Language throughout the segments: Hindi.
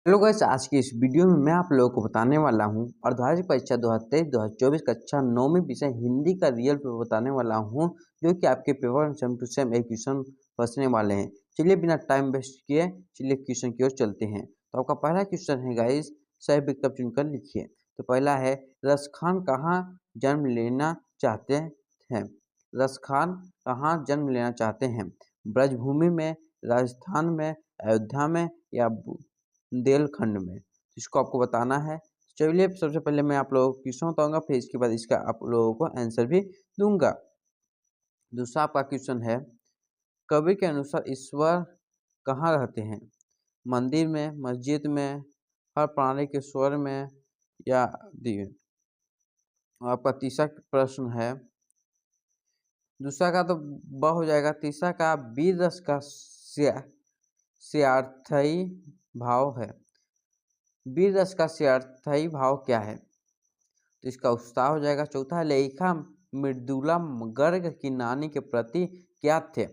हेलो गाइस, आज की इस वीडियो में मैं आप लोगों को बताने वाला हूं अर्धवार्षिक परीक्षा 2023-2024 कक्षा 9वीं विषय हिंदी का रियल पेपर बताने वाला हूं, जो कि आपके पेपर सेम टू सेम एक क्वेश्चन फंसने वाले हैं। चलिए बिना टाइम वेस्ट किए चलिए क्वेश्चन की ओर चलते हैं। तो आपका पहला क्वेश्चन है गाइस, सही विकल्प चुनकर लिखिए। तो पहला है, रस खान कहाँ जन्म लेना चाहते हैं? रस खान कहाँ जन्म लेना चाहते हैं? ब्रजभूमि में, राजस्थान में, अयोध्या में या बुंदेलखंड में? इसको आपको बताना है। चलिए सबसे पहले मैं आप लोगों को क्वेश्चन बताऊंगा, फिर इसके बाद इसका आप लोगों को आंसर भी दूंगा। दूसरा आपका क्वेश्चन है, कवि के अनुसार ईश्वर कहाँ रहते हैं? मंदिर में, मस्जिद में, हर प्राणी के स्वर में या दिए? आपका तीसरा प्रश्न है, दूसरा का तो ब हो जाएगा, तीसरा का वीर रस का स्यार्थी भाव है। वीर रस का स्यार्थी भाव क्या है? तो इसका उत्साह हो जाएगा। चौथा है, लेखिका मृदुला गर्ग की नानी के प्रति क्या थे?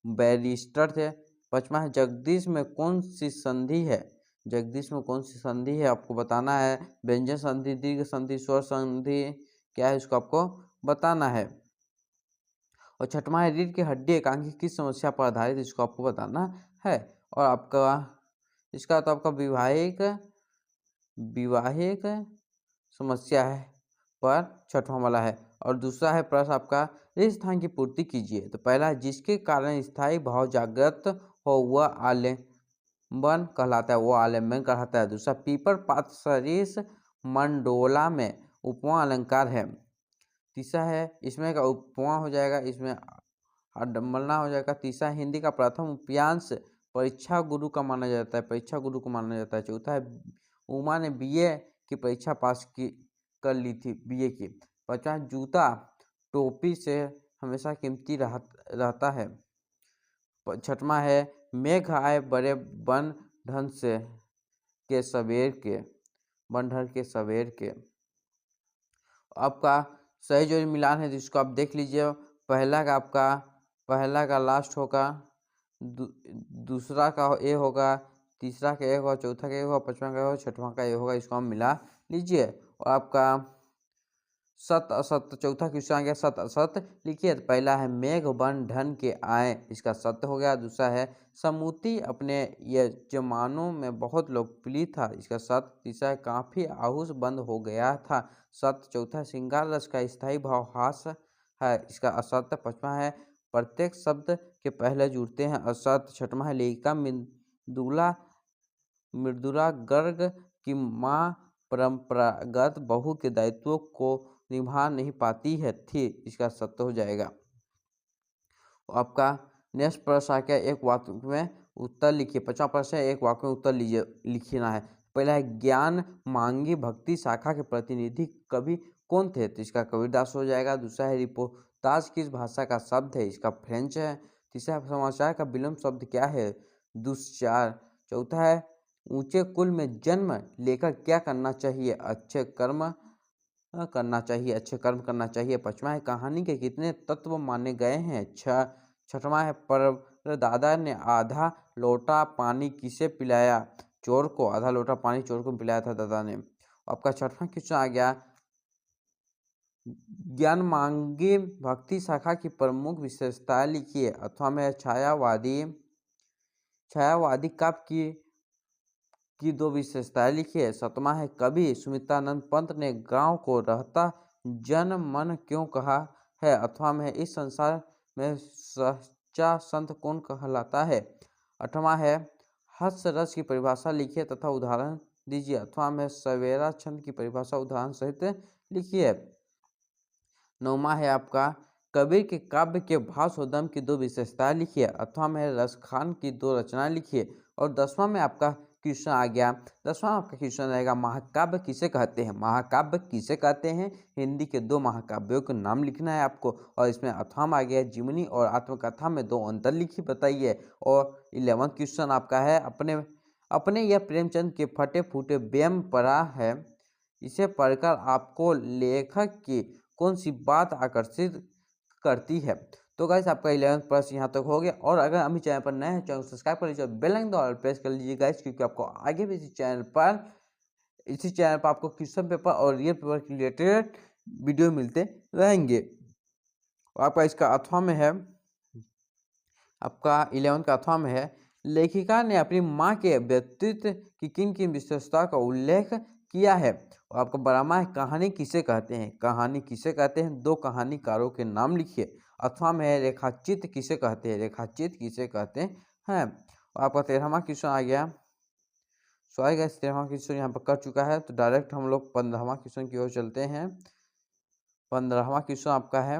बैरिस्टर थे। पांचवा है, जगदीश में कौन सी संधि है? जगदीश में कौन सी संधि है आपको बताना है। व्यंजन संधि, दीर्घ संधि, स्वर संधि क्या है इसको आपको बताना है। और छठवां है, रीढ़ की हड्डी एकांकी किस समस्या पर आधारित, इसको आपको बताना है। और आपका इसका तो आपका विवाहिक समस्या है पर छठवां वाला है। और दूसरा है प्रश्न आपका, इस स्थान की पूर्ति कीजिए। तो पहला है, जिसके कारण स्थायी भाव जागृत हो वह आलम्बन कहलाता है, वो आलम्बन कहलाता है। दूसरा, पीपर पात सरिस मंडोला में उपमा अलंकार है। तीसरा है, इसमें का उपमा हो जाएगा, इसमें आडम्बना हो जाएगा। तीसरा, हिंदी का प्रथम उपन्यास परीक्षा गुरु का माना जाता है, परीक्षा गुरु को माना जाता है। चौथा है, उमा ने बीए की परीक्षा पास की कर ली थी, बीए की। पांचवा, जूता टोपी से हमेशा कीमती रहता है। छठवां है, मेघ आए बड़े बन ढन से के सवेर के, बनढर के सवेर के। आपका सही जो मिलान है जिसको आप देख लीजिए। पहला का लास्ट होगा, दूसरा का ए होगा, तीसरा का ए होगा, चौथा का ए होगा, पांचवा का ए होगा, छठवां का ए होगा। इसको हम मिला लीजिए। और आपका सत असत, चौथा क्वेश्चन आ गया सत असत लिखिए। तो पहला है, मेघ बन ढन के आए, इसका सत्य हो गया। दूसरा है, समूती अपने यजमानों में बहुत लोकप्रिय था, इसका सत्य। तीसरा है, काफी आहुस बंद हो गया था, सत्य। चौथा है, श्रृंगार रस का स्थायी भाव हास है, इसका असत्य। पांचवा है, प्रत्येक शब्द के पहले जुड़ते हैं, असत्य। छठवां है, लेखिका मृदुला गर्ग की माँ परंपरागत बहू के दायित्वों को निभा नहीं पाती है थी, इसका सत्य हो जाएगा। आपका नेक्स्ट प्रश्न आ गया, एक वाक्य में उत्तर लिखिए। 50 प्रश्न है, एक वाक्य में उत्तर लिखना है। पहला है, ज्ञान मांगी भक्ति शाखा के प्रतिनिधि कवि कौन थे? तो इसका कबीरदास हो जाएगा। दूसरा है, रिपोर्टाज किस भाषा का शब्द है? इसका फ्रेंच है। तीसरा, समाचार का विलोम शब्द क्या है? दुष्चार। चौथा है, ऊंचे कुल में जन्म लेकर क्या करना चाहिए? अच्छे कर्म करना चाहिए, अच्छे कर्म करना चाहिए। पांचवा है, कहानी के कितने तत्व माने गए हैं? छठवां है, परदादा ने आधा लोटा पानी किसे पिलाया? चोर को। आधा लोटा पानी चोर को पिलाया था दादा ने। आपका छठवां क्वेश्चन आ गया, ज्ञान मांगी भक्ति शाखा की प्रमुख विशेषताएं लिखिए। अथवा में छायावादी काव्य की दो विशेषताएं लिखिए। सतमा है, कवि सुमित्रानंद पंत ने गांव को रहता जन मन क्यों कहा है? अथवा में, इस संसार में सच्चा संत कौन कहलाता है? आठवां है, हर्ष रस की परिभाषा लिखिए तथा उदाहरण दीजिए। अथवा में, सवेरा छंद की परिभाषा उदाहरण सहित लिखिए। नौमा है आपका, कबीर के काव्य के भाव शोधम की दो विशेषताएं लिखिए। अथवा में, रसखान की दो रचनाएं लिखिए। और 10वां में आपका क्वेश्चन आ गया, 10वां आपका क्वेश्चन रहेगा, महाकाव्य किसे कहते हैं? महाकाव्य किसे कहते हैं? हिंदी के दो महाकाव्यों के नाम लिखना है आपको। और इसमें अथवा में आ गया, जीवनी और आत्मकथा में दो अंतर लिखी बताइए। और 11वां क्वेश्चन आपका है, अपने यह प्रेमचंद के फटे फूटे व्यम पढ़ा है, इसे पढ़कर आपको लेखक की कौन सी बात आकर्षित करती है? तो गाइस आपका 11th प्लस यहाँ तक हो गया। और अगर अभी चैनल पर नए हैं, चैनल को सब्सक्राइब कर लीजिए, बेल आइकन दबाकर प्रेस कर लीजिए गाइस, क्योंकि आपको आगे भी इसी चैनल पर आपको क्वेश्चन पेपर और रियल पेपर के रिलेटेड वीडियो मिलते रहेंगे। और आपका इसका अथवा में है, आपका 11th का अथवा में है, लेखिका ने अपनी माँ के व्यक्तित्व की किन किन विशेषताओं का उल्लेख किया है। और आपका बरामा है, कहानी किसे कहते हैं, कहानी किसे कहते हैं, दो कहानीकारों के नाम लिखिए। अथवा में है, रेखाचित्र किसे कहते हैं, रेखाचित्र किसे कहते हैं। और आपका 13वां क्वेश्चन आ गया, सॉरी गाइस 13वां क्वेश्चन यहाँ पर कर चुका है, तो डायरेक्ट हम लोग 15वां क्वेश्चन की ओर चलते हैं। 15वां क्वेश्चन आपका है,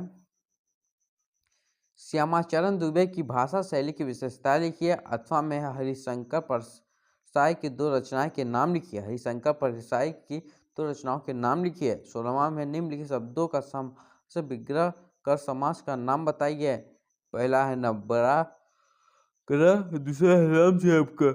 श्यामाचरण दुबे की भाषा शैली की विशेषता लिखिए। अथवा में है, हरिशंकर परसाई की दो रचनाएं के नाम लिखिए, हरिशंकर परसाई की दो रचनाओं के नाम लिखिए। 16वां में निम्नलिखित शब्दों का समास विग्रह कर समास का नाम बताइए। पहला है नबरा ग्रह, दूसरा है राम से आपका,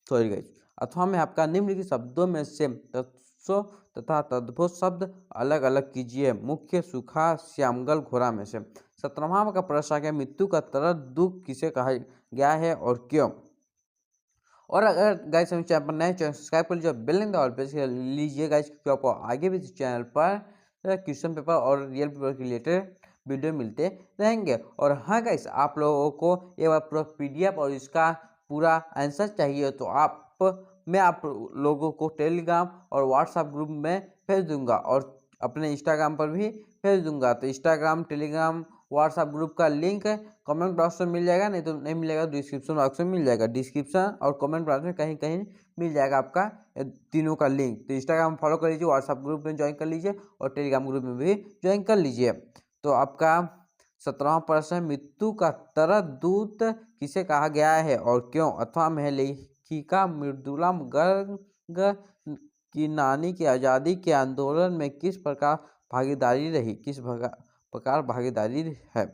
सॉरी गाइस। अथवा में आपका निम्नलिखित शब्दों में से तत्सो तथा तद्भुत शब्द अलग अलग कीजिए। मुख्य सुखा श्यामगल घोड़ा में से। 17वां का प्रश्न आ गया, मृत्यु का तरल दुख किसे कहा गया है और क्यों। और अगर गाइस हम चैनल पर नए, चैनल सब्सक्राइब कर लीजिए, बेल आइकन दबाकर प्रेस कर लीजिए गाइस, क्योंकि आपको आगे भी इस चैनल पर क्वेश्चन पेपर और रियल पेपर के रिलेटेड वीडियो मिलते रहेंगे। और हाँ गाइस, आप लोगों को ये बार पूरा PDF और इसका पूरा आंसर चाहिए तो मैं आप लोगों को टेलीग्राम और व्हाट्सएप ग्रुप में भेज दूंगा, और अपने इंस्टाग्राम पर भी भेज दूंगा। तो इंस्टाग्राम, टेलीग्राम, व्हाट्सएप ग्रुप का लिंक कमेंट बॉक्स में मिल जाएगा, नहीं तो नहीं मिलेगा डिस्क्रिप्शन बॉक्स में मिल जाएगा। डिस्क्रिप्शन और कमेंट बॉक्स में कहीं कहीं मिल जाएगा आपका तीनों का लिंक। तो इंस्टाग्राम फॉलो कर लीजिए, व्हाट्सएप ग्रुप में ज्वाइन कर लीजिए और टेलीग्राम ग्रुप में भी ज्वाइन कर लीजिए। तो आपका 17वां प्रश्न है, मृत्यु का तरल दूत किसे कहा गया है और क्यों। अथवा में है, लेखिका मृदुला गर्ग की नानी की आज़ादी के आंदोलन में किस प्रकार भागीदारी रही, किस प्रकार भागीदारी है।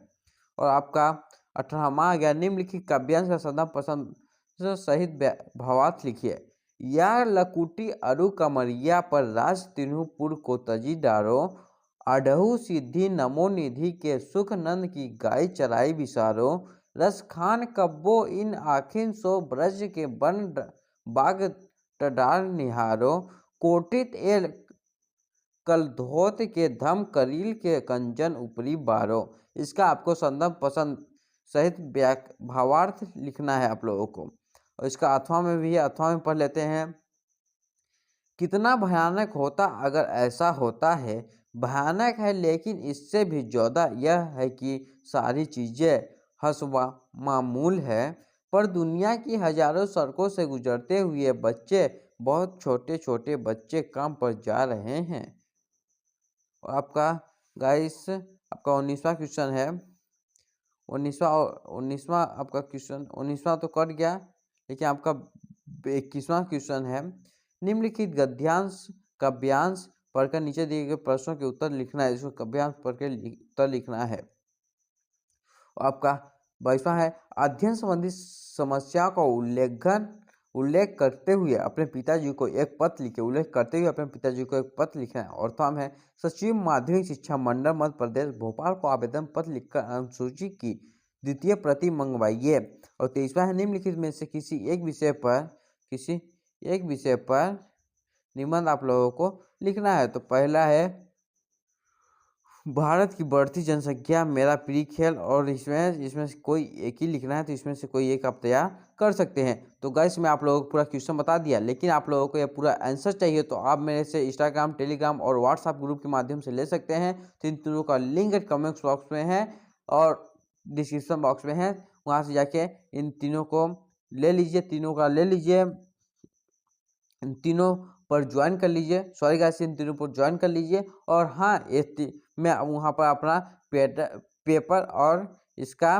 और आपका 18वां आ गया, निम्नलिखित काव्यांश का सदा पसंद सहित भावार्थ लिखिए। या लकुटी अरु कमरिया पर राज तिन्हुपुर को तजी डारो, आढ़ऊ सिद्धि नमो निधि के सुख नंद की गाय चराई विसारो, रस खान कब्बो इन आखिन सो ब्रज के बन बाग टडार निहारो, कोटित एल कल धोत के धम करील के कंजन ऊपरी बारो। इसका आपको संदर्भ पसंद सहित भावार्थ लिखना है आप लोगों को। और इसका अथवा में भी है, अथवा में पढ़ लेते हैं। कितना भयानक होता अगर ऐसा होता है, भयानक है लेकिन इससे भी ज़्यादा यह है कि सारी चीज़ें हंसवा मामूल है, पर दुनिया की हजारों सड़कों से गुजरते हुए बच्चे, बहुत छोटे छोटे बच्चे काम पर जा रहे हैं। और आपका गाइस आपका 19वां क्वेश्चन है, 19वां आपका क्वेश्चन, 19वां तो कट गया, लेकिन आपका 21वां क्वेश्चन है, निम्नलिखित गद्यांश काव्यांश पढ़कर नीचे दिए गए प्रश्नों के उत्तर लिखना है। इसको काव्यांश पढ़कर उत्तर लिखना है। और आपका 22वां है, अध्ययन संबंधी समस्या का उल्लेख करते हुए अपने पिताजी को एक पत्र लिखे, उल्लेख करते हुए अपने पिताजी को एक पत्र लिखना है। और थॉम है, सचिव माध्यमिक शिक्षा मंडल मध्य प्रदेश भोपाल को आवेदन पत्र लिखकर अनुसूची की द्वितीय प्रति मंगवाइए। और 23वां है, निम्नलिखित में से किसी एक विषय पर निबंध आप लोगों को लिखना है। तो पहला है, भारत की बढ़ती जनसंख्या मेरा प्रिय खेल, और इसमें से कोई एक ही लिखना है, तो इसमें से कोई एक आप तैयार कर सकते हैं। तो गाइस मैं आप लोगों को पूरा क्वेश्चन बता दिया, लेकिन आप लोगों को यह पूरा आंसर चाहिए तो आप मेरे से इंस्टाग्राम, टेलीग्राम और व्हाट्सएप ग्रुप के माध्यम से ले सकते हैं। तो इन तीनों का लिंक कमेंट बॉक्स में है और डिस्क्रिप्शन बॉक्स में है, वहाँ से जाके इन तीनों को ले लीजिए, तीनों का ले लीजिए, इन तीनों पर ज्वाइन कर लीजिए। सॉरी गाइस, इन तीनों पर ज्वाइन कर लीजिए। और हाँ, मैं वहाँ पर अपना पेपर और इसका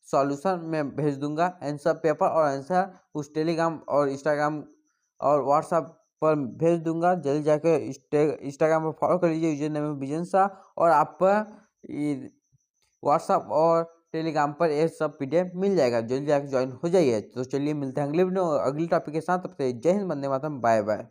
सॉल्यूशन मैं भेज दूंगा, आंसर पेपर और आंसर उस टेलीग्राम और इंस्टाग्राम और व्हाट्सएप पर भेज दूंगा। जल्दी जाकर इंस्टाग्राम पर फॉलो कर लीजिए, यूजर नेम है विजन शाह, और आप व्हाट्सएप और टेलीग्राम पर ये सब PDF मिल जाएगा। जल्दी जाकर ज्वाइन हो जाइए। तो चलिए मिलते हैं अगले वीडियो अगले टॉपिक के साथ। तब तक जय हिंद, वंदे मातरम, बाय बाय।